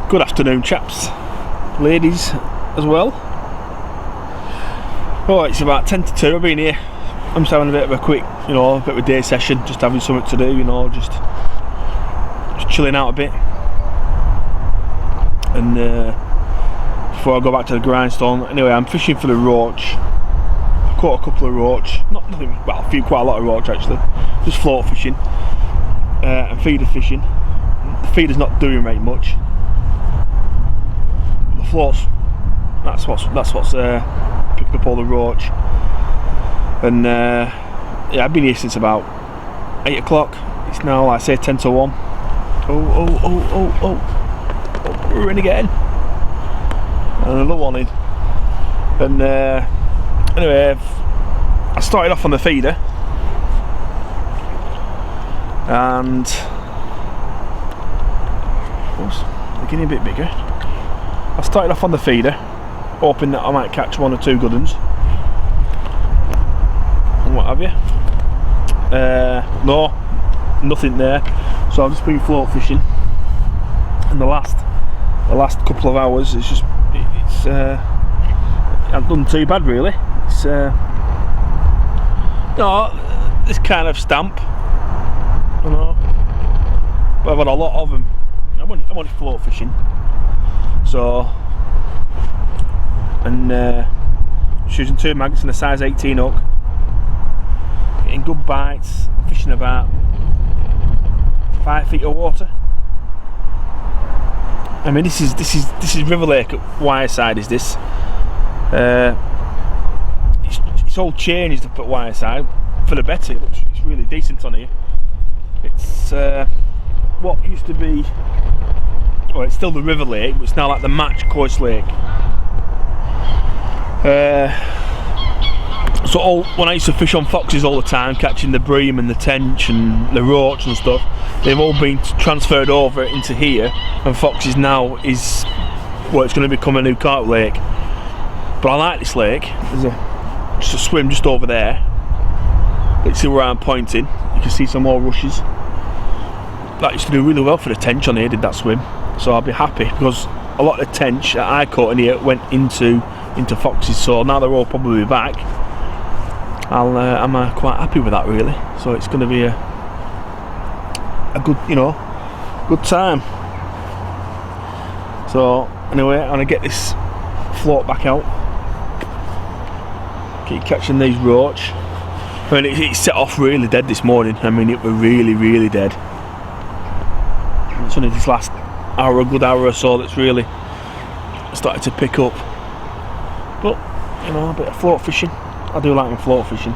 Good afternoon, chaps, ladies as well. Oh, it's about 10 to 2. I've been here. I'm just having a bit of a quick, a bit of a day session, just having something to do, just chilling out a bit. And before I go back to the grindstone, anyway, I'm fishing for the roach. I caught a couple of roach, quite a lot of roach actually. Just float fishing and feeder fishing. The feeder's not doing very much. The floats, that's what's picking up all the roach. And yeah, I've been here since about 8 o'clock. It's now, like I say, 10 to 1. Oh, we're in again. And another one in. And anyway, I started off on the feeder, and they're getting a bit bigger. I started off on the feeder, hoping that I might catch one or two good ones and what have you. No, nothing there. So I've just been float fishing, and the last couple of hours it's I've done too bad really. It's this kind of stamp, but I've had a lot of them. I'm only float fishing, so, and just using 2 magnets and a size 18 hook, getting good bites, fishing about 5 feet of water. I mean, this is River Lake at Wyreside. Is this? It's all changed up at Wyreside for the better. It's really decent on here. It's what used to be. Well, it's still the River Lake, but it's now like the Match Coast Lake. So when I used to fish on foxes all the time, catching the bream and the tench and the roach and stuff, they've all been transferred over into here, and foxes now is, well, it's going to become a new carp lake. But I like this lake. There's just a swim just over there. Let's see where I'm pointing. You can see some more rushes. That used to do really well for the tench on here, did that swim. So I'll be happy, because a lot of the tench that I caught in here went into foxes. So now they're all probably back. I'm quite happy with that really. So it's going to be a good, good time. So anyway, I'm gonna get this float back out. Keep catching these roach. I mean, it set off really dead this morning. I mean, it were really dead. It's only this last hour, a good hour or so, that's really started to pick up. But a bit of float fishing. I do like my float fishing.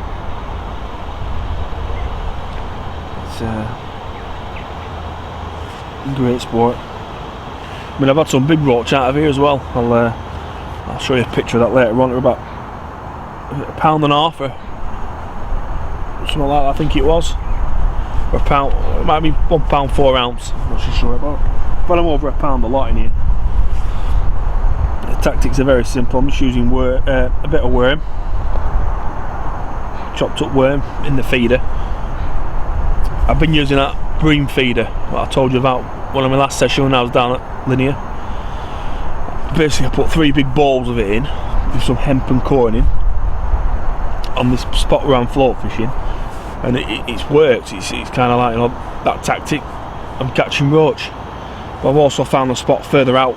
It's great sport. I mean, I've had some big roach out of here as well. I'll show you a picture of that later on. They're about £1.5 or something like that, I think it was. Or a pound, it might be £1 4 ounce. I'm not so sure about. But I'm over £1 a lot in here. The tactics are very simple. I'm just using a bit of worm, chopped up worm in the feeder. I've been using that bream feeder that I told you about one of my last session when I was down at Linear. Basically, I put 3 big balls of it in with some hemp and corn in on this spot where I'm float fishing, and it's worked. It's kind of like that tactic. I'm catching roach. But I've also found a spot further out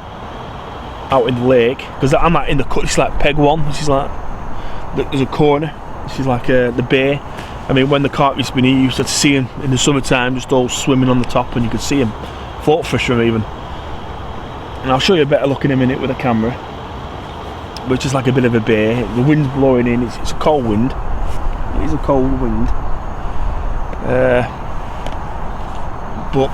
in the lake, because I'm in the cut. It's like peg 1. This is like there's a corner. This is like the bay. I mean, when the carp used to be here, you used to see them in the summertime just all swimming on the top, and you could see them float fish them even. And I'll show you a better look in a minute with a camera. But it's just like a bit of a bay. The wind's blowing in. It's a cold wind. It is a cold wind. But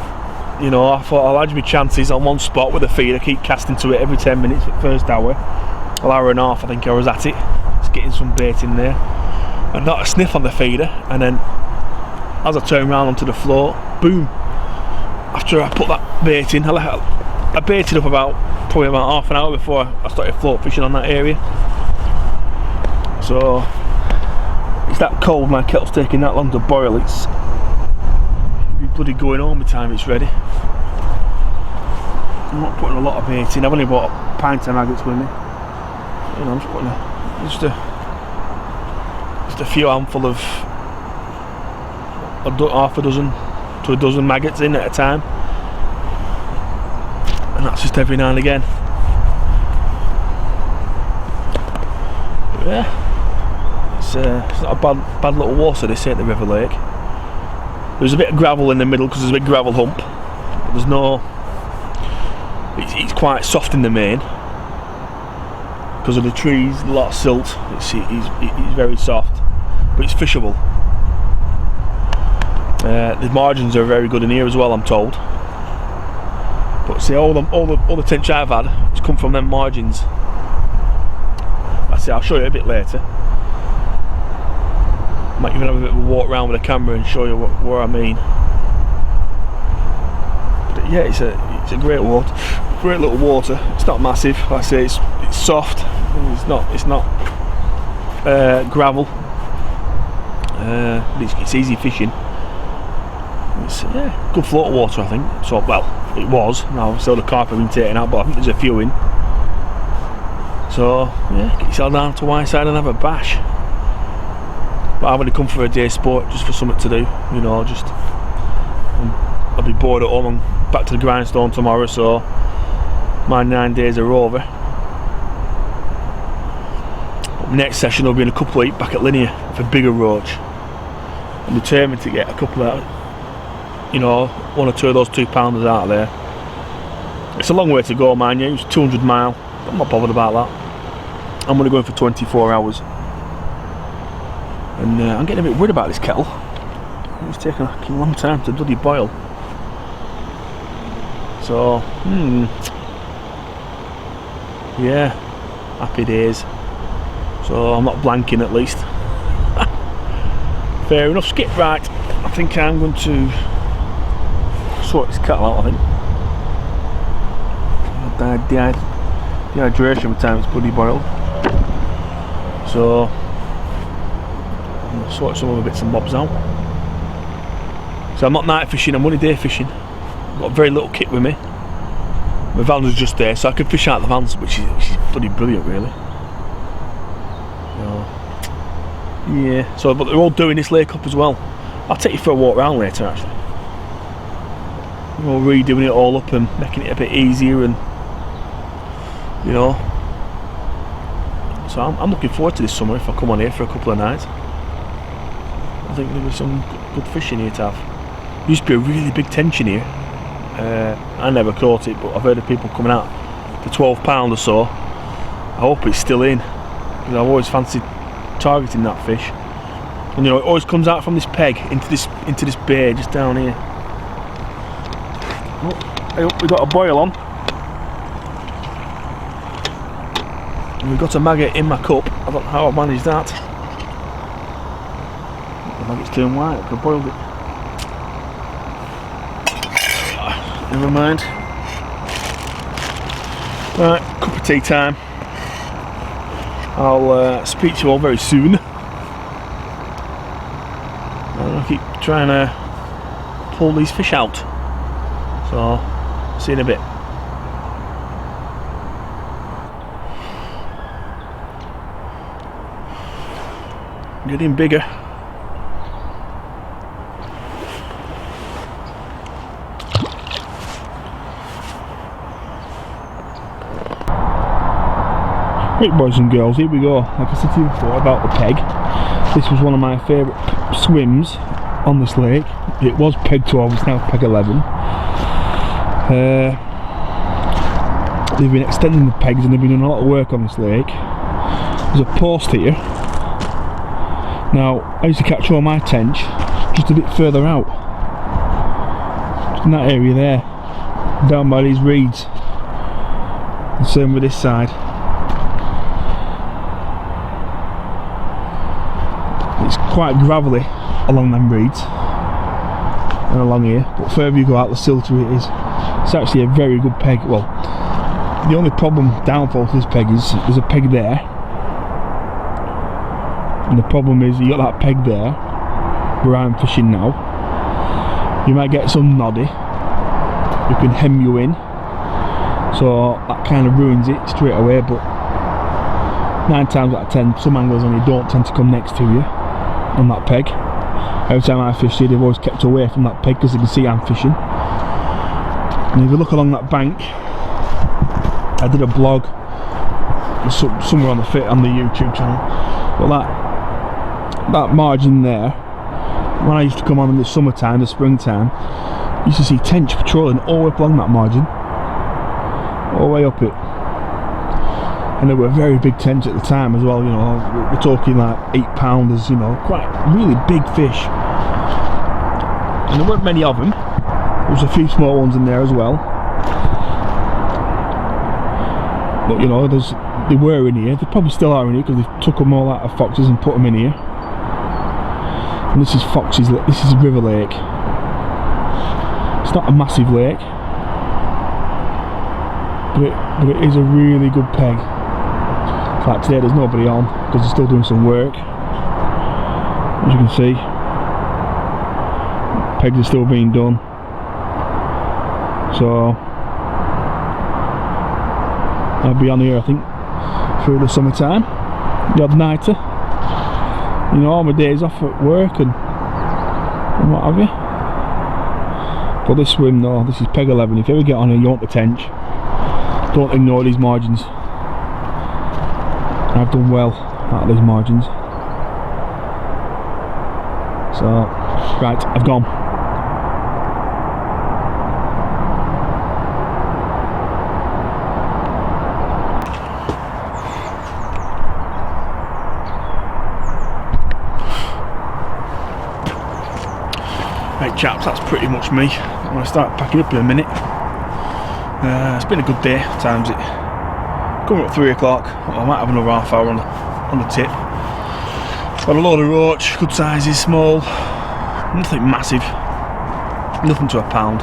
I thought I'll add my chances on one spot with a feeder. Keep casting to it every 10 minutes for the first hour. An hour and a half, I think I was at it. Just getting some bait in there. And not a sniff on the feeder. And then, as I turn around onto the float, boom! After I put that bait in, I baited up probably about half an hour before I started float fishing on that area. So it's that cold, my kettle's taking that long to boil. It's bloody going home by the time it's ready. I'm not putting a lot of bait in. I've only bought a pint of maggots with me. You know, I'm just putting just a few handful of half a dozen to a dozen maggots in at a time, and that's just every now and again. But yeah, it's not a bad little water, this ain't the River Lake. There's a bit of gravel in the middle because there's a big gravel hump, but there's no. It's quite soft in the main because of the trees, a lot of silt. It's very soft, but it's fishable. The margins are very good in here as well, I'm told. But see, all the tench I've had has come from them margins. I'll show you a bit later. Might even have a bit of a walk around with a camera and show you what I mean. But yeah, it's a great little water. It's not massive. Like I say, it's soft. It's not gravel. It's easy fishing. It's good float of water, I think. So well, it was. Now still the carp have been taken out, but I think there's a few in. So yeah, get yourself down to Wyreside and have a bash. But I've only come for a day's sport, just for something to do. You know, just I'll be bored at home and back to the grindstone tomorrow. So my 9 days are over. But next session will be in a couple of weeks back at Linear for bigger roach. I'm determined to get a couple out. You know, 1 or 2 of those 2-pounders out of there. It's a long way to go, mind you. It's 200 mile. I'm not bothered about that. I'm going to go in for 24 hours. And I'm getting a bit worried about this kettle. It's taking a long time to bloody boil. So, yeah, happy days. So I'm not blanking at least. Fair enough, Skip. Right, I think I'm going to sort this kettle out, I think. Dehydration by the time it's bloody boiled. So I'll sort some other bits and bobs out. So I'm not night fishing, I'm only day fishing. I've got very little kit with me. My van is just there, so I can fish out the vans, which is bloody brilliant, really. Yeah, so but they're all doing this lake up as well. I'll take you for a walk around later, actually. We're all redoing it all up and making it a bit easier, and you know. So I'm looking forward to this summer if I come on here for a couple of nights. I think there'll be some good fishing here to have. There used to be a really big tension here. I never caught it, but I've heard of people coming out for £12 or so. I hope it's still in, because I've always fancied targeting that fish. And you know, it always comes out from this peg into this bay just down here. Oh, we've got a boil on. And we've got a maggot in my cup. I don't know how I managed that. The maggot's turned white, I could have boiled it. Never mind. Right, cup of tea time. I'll speak to you all very soon. I'll keep trying to pull these fish out. So, see you in a bit. Getting bigger. Right, boys and girls, here we go. Like I said to you before about the peg, this was one of my favourite swims on this lake. It was peg 12, it's now peg 11. They've been extending the pegs and they've been doing a lot of work on this lake. There's a post here. Now, I used to catch all my tench just a bit further out. Just in that area there, down by these reeds. The same with this side. It's quite gravelly along them reeds and along here, but further you go out the silter it is. It's actually a very good peg. Well, the only downfall to this peg is there's a peg there, and the problem is you got that peg there where I'm fishing now. You might get some noddy who can hem you in, so that kind of ruins it straight away. But 9 times out of 10, some anglers only don't tend to come next to you on that peg. Every time I fished here, they've always kept away from that peg because they can see I'm fishing. And if you look along that bank, I did a blog somewhere on the YouTube channel, but that margin there, when I used to come on in the summertime, the springtime, you used to see tench patrolling all the way up along that margin, all the way up it. And they were very big tench at the time as well, you know. We're talking like 8-pounders, you know, quite really big fish. And there weren't many of them. There was a few small ones in there as well. But you know, they were in here. They probably still are in here because they took them all out of Foxes and put them in here. And this is Foxes. This is River Lake. It's not a massive lake, but it is a really good peg. Like today, there's nobody on because they're still doing some work. As you can see, pegs are still being done. So I'll be on here, I think, through the summertime, the odd nighter. You know, all my days off at work and what have you. But this swim though, this is peg 11. If you ever get on here, you want the tench. Don't ignore these margins. I've done well out of these margins. So, right, I've gone. Right chaps, that's pretty much me. I'm going to start packing up in a minute. It's been a good day, times it. Coming up 3 o'clock, I might have another half hour on the tip. Got a load of roach, good sizes, small, nothing massive, nothing to a pound.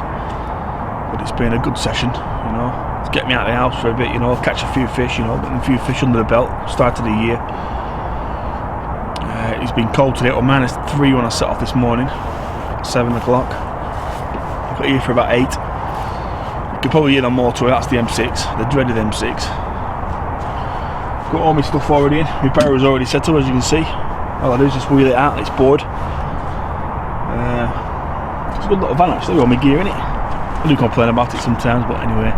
But it's been a good session, you know. It's get me out of the house for a bit, you know, catch a few fish, you know, getting a few fish under the belt, start of the year. It's been cold today, or -3 when I set off this morning. 7 o'clock. I got here for about 8. You could probably hear the motorway, that's the M6, the dreaded M6. Got all my stuff already in, my power is already set up, as you can see. All I do is just wheel it out and it's bored. It's a good little van actually, with all my gear in it. I do complain about it sometimes, but anyway.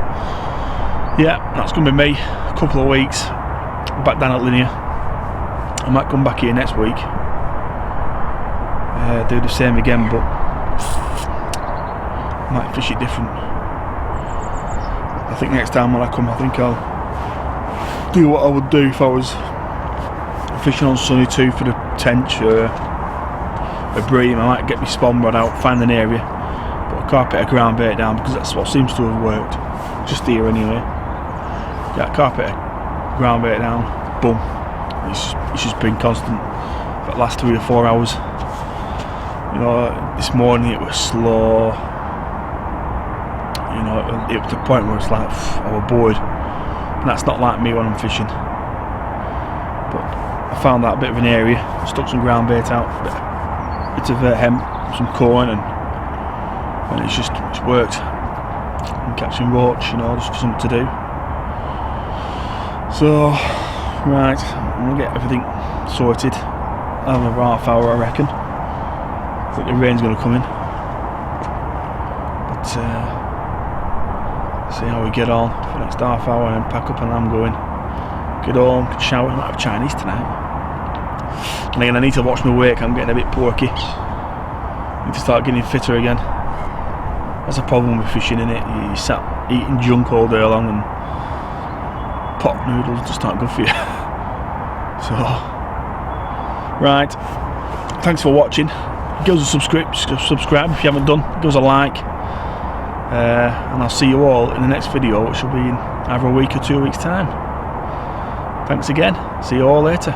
Yeah, that's going to be me. A couple of weeks, back down at Linear. I might come back here next week. Do the same again, but might fish it different. I think next time when I come, I think I'll do what I would do if I was fishing on Sunny 2 for the tench or a bream. I might get my spawn rod out, find an area, put a carpet of ground bait down, because that's what seems to have worked. Just here anyway. Get a carpet of ground bait down, boom. It's just been constant for the last 3 or 4 hours. You know, this morning it was slow. You know, it was to the point where it's like, I was bored. And that's not like me when I'm fishing. But I found that bit of an area, stuck some ground bait out, bit of hemp, some corn, and it's worked. I'm catching roach, you know, just something to do. So, right, I'm gonna get everything sorted. I'll have another half hour, I reckon. I think the rain's going to come in, but see how we get on for the next half hour and pack up and I'm going. Get home, shower. I might have Chinese tonight. And again, I need to watch my weight. I'm getting a bit porky. I need to start getting fitter again. That's a problem with fishing, innit? You sat eating junk all day long and pot noodles just aren't good for you. So, right. Thanks for watching. Give us a subscribe if you haven't done. Give us a like, and I'll see you all in the next video, which will be in either a week or 2 weeks time. Thanks again, see you all later.